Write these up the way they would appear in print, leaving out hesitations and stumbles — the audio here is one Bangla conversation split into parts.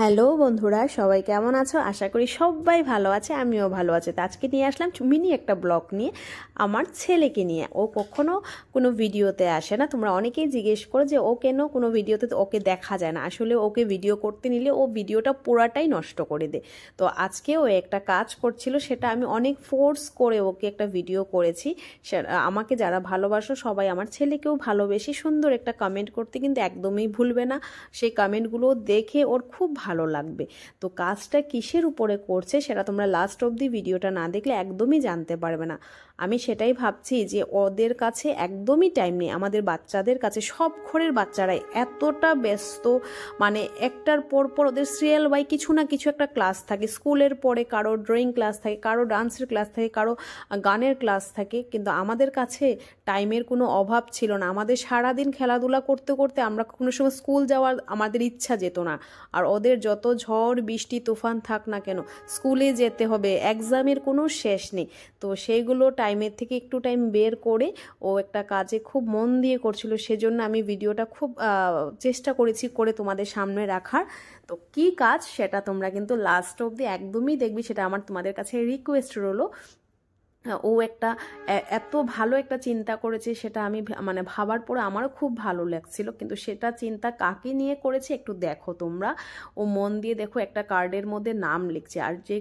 হ্যালো বন্ধুরা, সবাই কেমন আছো? আশা করি সবাই ভালো আছে, আমিও ভালো আছি। তো আজকে নিয়ে আসলাম মিনি একটা ব্লগ নিয়ে, আমার ছেলেকে নিয়ে। ও কখনো কোনো ভিডিওতে আসে না। তোমরা অনেকেই জিজ্ঞেস করো যে ও কেন কোনো ভিডিওতে ওকে দেখা যায় না। আসলে ওকে ভিডিও করতে নিলে ও ভিডিওটা পুরাটাই নষ্ট করে দেয়। তো আজকে ও একটা কাজ করছিল, সেটা আমি অনেক ফোর্স করে ওকে একটা ভিডিও করেছি। আমাকে যারা ভালোবাসো সবাই আমার ছেলেকেও ভালোবেসে সুন্দর একটা কমেন্ট করতে কিন্তু একদমই ভুলবে না। সেই কমেন্টগুলো দেখে ওর খুব ভালো লাগবে। তো কাজটা কিসের উপরে করছে সেটা তোমরা লাস্ট অবধি ভিডিওটা না দেখলে একদমই জানতে পারবে না। আমি সেটাই ভাবছি যে ওদের কাছে একদমই টাইম নেই। আমাদের বাচ্চাদের কাছে, সব ঘরের বাচ্চারাই এতটা ব্যস্ত, মানে একটার পর পর ওদের সিরিয়াল বাই কিছু না কিছু একটা ক্লাস থাকে। স্কুলের পরে কারো ড্রয়িং ক্লাস থাকে, কারো ডান্সের ক্লাস থাকে, কারো গানের ক্লাস থাকে। কিন্তু আমাদের কাছে টাইমের কোনো অভাব ছিল না। আমাদের সারাদিন খেলাধুলা করতে করতে আমরা কোনো সময় স্কুল যাওয়ার আমাদের ইচ্ছা যেত না। আর ওদের যত ঝড় বৃষ্টি তুফান থাক না কেন, স্কুলে যেতে হবে, এক্সামের কোনো শেষ নেই। তো সেইগুলো টাইমের থেকে একটু টাইম বের করে ও একটা কাজে খুব মন দিয়ে করছিল। সেজন্য আমি ভিডিওটা খুব চেষ্টা করেছি করে তোমাদের সামনে রাখার। তো কি কাজ সেটা তোমরা কিন্তু লাস্ট অবধি একদমই দেখবি, সেটা আমার তোমাদের কাছে রিকোয়েস্ট রইলো। ও একটা এত ভালো একটা চিন্তা করেছে, সেটা আমি মানে ভাবার পরে আমারও খুব ভালো লাগছিল। কিন্তু সেটা চিন্তা কাকে নিয়ে করেছে একটু দেখো তোমরা, ও মন দিয়ে দেখো। একটা কার্ডের মধ্যে নাম লিখছে, আর যে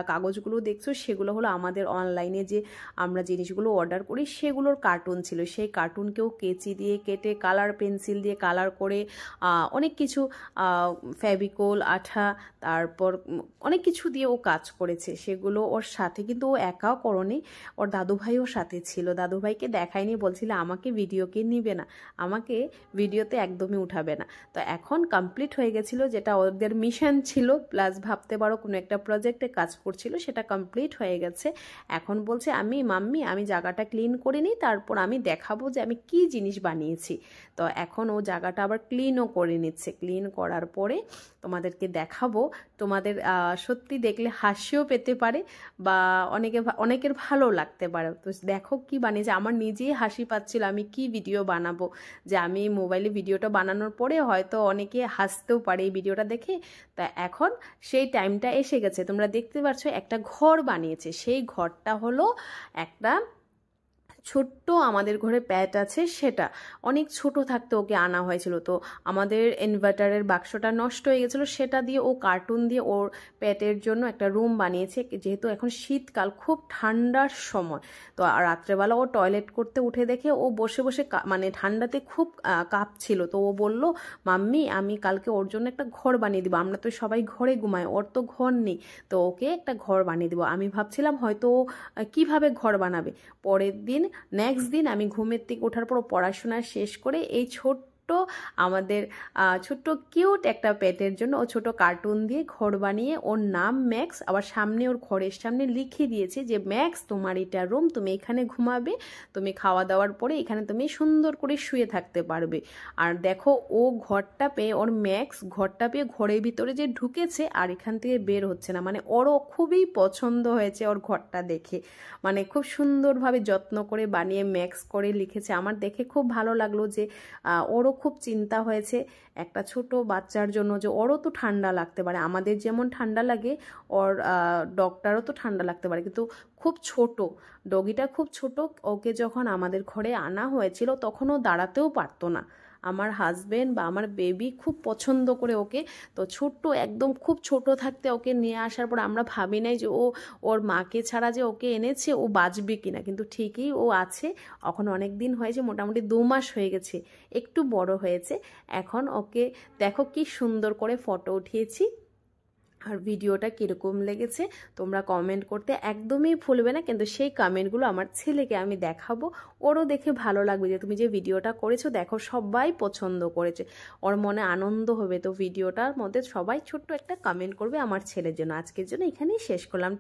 কাগজগুলো দেখছো সেগুলো হলো আমাদের অনলাইনে যে আমরা জিনিসগুলো অর্ডার করি সেগুলোর কার্টুন ছিল। সেই কার্টুনকেও কেচি দিয়ে কেটে কালার পেন্সিল দিয়ে কালার করে অনেক কিছু ফেভিকল, আঠা, তারপর অনেক কিছু দিয়ে ও কাজ করেছে। সেগুলো ওর সাথে কিন্তু ও একাও করনি, ওর দাদুভাইও সাথে ছিল। দাদুভাইকে দেখায়নি, বলছিল আমাকে ভিডিওকে নিবে না, আমাকে ভিডিওতে একদমই উঠাবে না। তো এখন কমপ্লিট হয়ে গেছিলো, যেটা ওদের মিশন ছিল, প্লাস ভাবতে পারো কোনো একটা প্রজেক্টে কাজ করছিল, সেটা কমপ্লিট হয়ে গেছে। এখন বলছে মাম্মি আমি জায়গাটা ক্লিন করে নিই, তারপর আমি দেখাবো যে আমি কি জিনিস বানিয়েছি। তো এখন ও জায়গাটা আবার ক্লিনও করে নিচ্ছে। ক্লিন করার পরে তোমাদেরকে দেখাবো। তোমাদের সত্যি দেখলে হাসিও পেতে পারে, বা অনেকের ভালো লাগতে পারে। তো দেখো কি বানিয়েছে। আমার নিজেই হাসি পাচ্ছিল, আমি কি ভিডিও বানাবো, যে আমি মোবাইলে ভিডিওটা বানানোর পরে হয়তো অনেকে হাসতেও পারে এই ভিডিওটা দেখে। তা এখন সেই টাইমটা এসে গেছে। তোমরা দেখতে পাচ্ছ একটা ঘর বানিয়েছে। সেই ঘরটা হলো একটা ছোট্ট, আমাদের ঘরে প্যাট আছে, সেটা অনেক ছোট থাকতে ওকে আনা হয়েছিল। তো আমাদের ইনভার্টারের বাক্সটা নষ্ট হয়ে গেছিলো, সেটা দিয়ে ও কার্টুন দিয়ে ওর প্যাটের জন্য একটা রুম বানিয়েছে। যেহেতু এখন শীতকাল, খুব ঠান্ডার সময়, তো রাত্রেবেলা ও টয়লেট করতে উঠে দেখে ও বসে বসে মানে ঠান্ডাতে খুব কাঁপছিল। তো ও বলল, মাম্মি আমি কালকে ওর জন্য একটা ঘর বানিয়ে দিব, আমরা তো সবাই ঘরে ঘুমাই, ওর তো ঘর নেই, তো ওকে একটা ঘর বানিয়ে দিব। আমি ভাবছিলাম হয়তো কিভাবে ঘর বানাবে। পরের দিন, নেক্সট দিন আমি ঘুমের থেকে ওঠার পর পড়াশোনা শেষ করে এই আমাদের ছোট্ট কিউট একটা পেটের জন্য ও ছোট কার্টুন দিয়ে ঘর বানিয়ে, ওর নাম ম্যাক্স, আবার সামনে ওর ঘরের সামনে লিখে দিয়েছে যে ম্যাক্স তোমার এটা রুম, তুমি এখানে ঘুমাবে, তুমি খাওয়া দাওয়ার পরে এখানে তুমি সুন্দর করে শুয়ে থাকতে পারবে। আর দেখো ও ঘরটা পেয়ে, ওর ম্যাক্স ঘরটা পেয়ে ঘরের ভিতরে যে ঢুকেছে আর এখান থেকে বের হচ্ছে না। মানে ওরও খুবই পছন্দ হয়েছে ওর ঘরটা দেখে, মানে খুব সুন্দরভাবে যত্ন করে বানিয়ে ম্যাক্স করে লিখেছে। আমার দেখে খুব ভালো লাগলো যে ওরও খুব চিন্তা হয়েছে একটা ছোট বাচ্চার জন্য, যে ওরও তো ঠান্ডা লাগতে পারে, আমাদের যেমন ঠান্ডা লাগে ওর ডগটারও তো ঠান্ডা লাগতে পারে। কিন্তু খুব ছোট, ডগিটা খুব ছোট। ওকে যখন আমাদের ঘরে আনা হয়েছিল তখন ও দাঁড়াতেও পারতো না। আমার হাজবেন্ড বা আমার বেবি খুব পছন্দ করে ওকে। তো ছোট্ট, একদম খুব ছোট থাকতে ওকে নিয়ে আসার পর আমরা ভাবি নাই যে ওর মাকে ছাড়া যে ওকে এনেছে ও বাঁচবে কিনা, কিন্তু ঠিকই ও আছে। এখন অনেক দিন হয়েছে, মোটামুটি 2 মাস হয়ে গেছে, একটু বড় হয়েছে। এখন ওকে দেখো কি সুন্দর করে ফটো উঠিয়েছি। আর ভিডিওটা কীরকম লেগেছে তোমরা কমেন্ট করতে একদমই ভুলবে না। কিন্তু সেই কমেন্টগুলো আমার ছেলেকে আমি দেখাবো, ওরও দেখে ভালো লাগবে যে তুমি যে ভিডিওটা করেছো দেখো সবাই পছন্দ করেছে, ওর মনে আনন্দ হবে। তো ভিডিওটার মধ্যে সবাই ছোট্ট একটা কমেন্ট করবে আমার ছেলের জন্য। আজকের জন্য এখানেই শেষ করলাম।